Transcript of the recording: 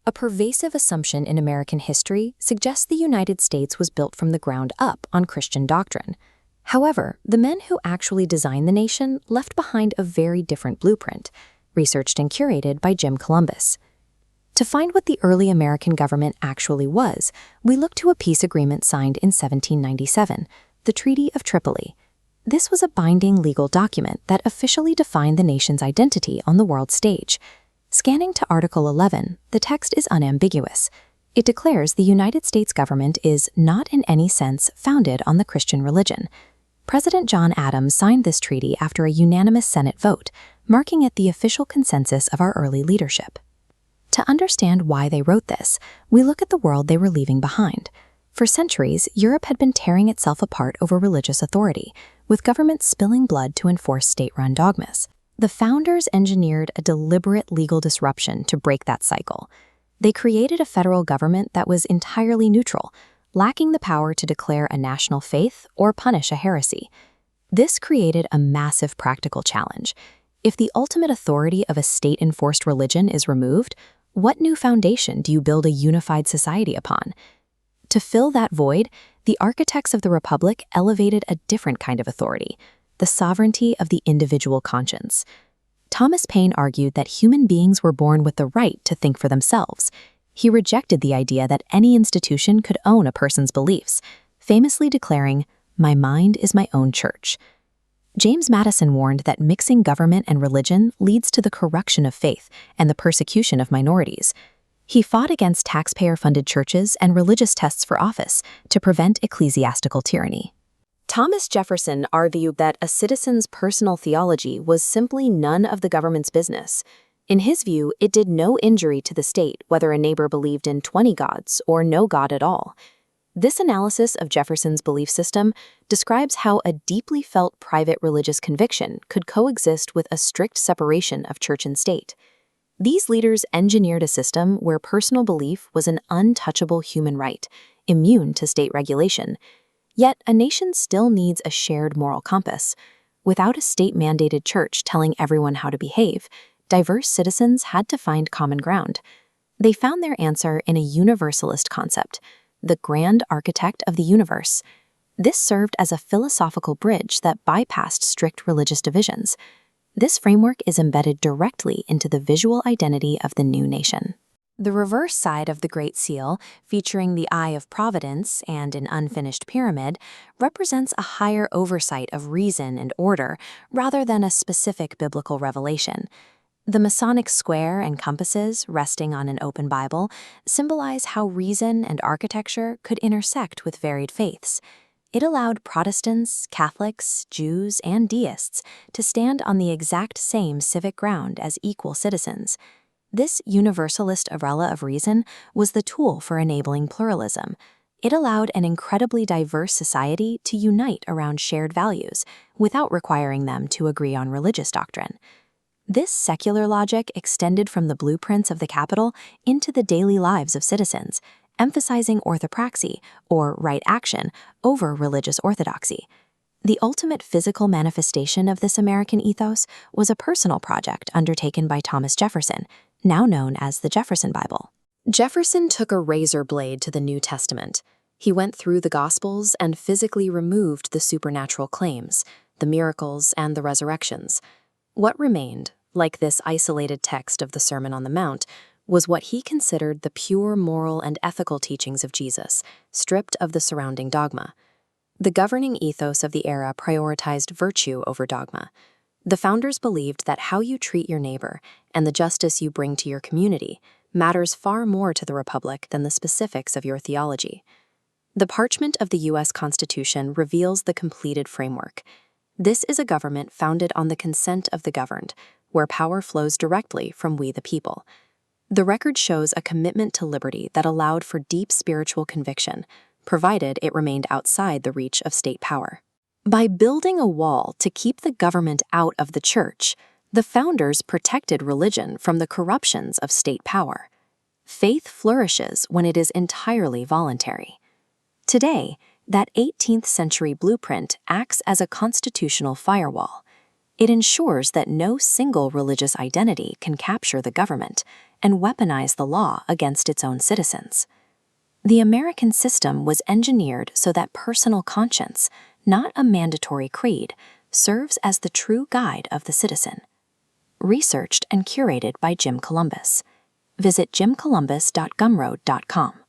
A pervasive assumption in American history suggests the United States was built from the ground up on Christian doctrine. However, the men who actually designed the nation left behind a very different blueprint, researched and curated by Jim Columbus. To find what the early American government actually was, we look to a peace agreement signed in 1797, the Treaty of Tripoli. This was a binding legal document that officially defined the nation's identity on the world stage. Scanning to Article 11, the text is unambiguous. It declares the United States government is not in any sense founded on the Christian religion. President John Adams signed this treaty after a unanimous Senate vote, marking it the official consensus of our early leadership. To understand why they wrote this, we look at the world they were leaving behind. For centuries, Europe had been tearing itself apart over religious authority, with governments spilling blood to enforce state-run dogmas. The founders engineered a deliberate legal disruption to break that cycle. They created a federal government that was entirely neutral, lacking the power to declare a national faith or punish a heresy. This created a massive practical challenge. If the ultimate authority of a state-enforced religion is removed, what new foundation do you build a unified society upon? To fill that void, the architects of the Republic elevated a different kind of authority, the sovereignty of the individual conscience. Thomas Paine argued that human beings were born with the right to think for themselves. He rejected the idea that any institution could own a person's beliefs, famously declaring, "My mind is my own church." James Madison warned that mixing government and religion leads to the corruption of faith and the persecution of minorities. He fought against taxpayer-funded churches and religious tests for office to prevent ecclesiastical tyranny. Thomas Jefferson argued that a citizen's personal theology was simply none of the government's business. In his view, it did no injury to the state whether a neighbor believed in 20 gods or no god at all. This analysis of Jefferson's belief system describes how a deeply felt private religious conviction could coexist with a strict separation of church and state. These leaders engineered a system where personal belief was an untouchable human right, immune to state regulation. Yet, a nation still needs a shared moral compass. Without a state-mandated church telling everyone how to behave, diverse citizens had to find common ground. They found their answer in a universalist concept, the grand architect of the universe. This served as a philosophical bridge that bypassed strict religious divisions. This framework is embedded directly into the visual identity of the new nation. The reverse side of the Great Seal, featuring the Eye of Providence and an unfinished pyramid, represents a higher oversight of reason and order rather than a specific biblical revelation. The Masonic square and compasses, resting on an open Bible, symbolize how reason and architecture could intersect with varied faiths. It allowed Protestants, Catholics, Jews, and deists to stand on the exact same civic ground as equal citizens. This universalist umbrella of reason was the tool for enabling pluralism. It allowed an incredibly diverse society to unite around shared values without requiring them to agree on religious doctrine. This secular logic extended from the blueprints of the Capitol into the daily lives of citizens, emphasizing orthopraxy, or right action, over religious orthodoxy. The ultimate physical manifestation of this American ethos was a personal project undertaken by Thomas Jefferson, now known as the Jefferson Bible. Jefferson took a razor blade to the New Testament. He went through the Gospels and physically removed the supernatural claims, the miracles, and the resurrections. What remained, like this isolated text of the Sermon on the Mount, was what he considered the pure moral and ethical teachings of Jesus, stripped of the surrounding dogma. The governing ethos of the era prioritized virtue over dogma. The founders believed that how you treat your neighbor and the justice you bring to your community matters far more to the Republic than the specifics of your theology. The parchment of the U.S. Constitution reveals the completed framework. This is a government founded on the consent of the governed, where power flows directly from we the people. The record shows a commitment to liberty that allowed for deep spiritual conviction, provided it remained outside the reach of state power. By building a wall to keep the government out of the church, the founders protected religion from the corruptions of state power. Faith flourishes when it is entirely voluntary. Today, that 18th century blueprint acts as a constitutional firewall. It ensures that no single religious identity can capture the government and weaponize the law against its own citizens. The American system was engineered so that personal conscience, not a mandatory creed, serves as the true guide of the citizen. Researched and curated by Jim Columbus. Visit jimcolumbus.gumroad.com.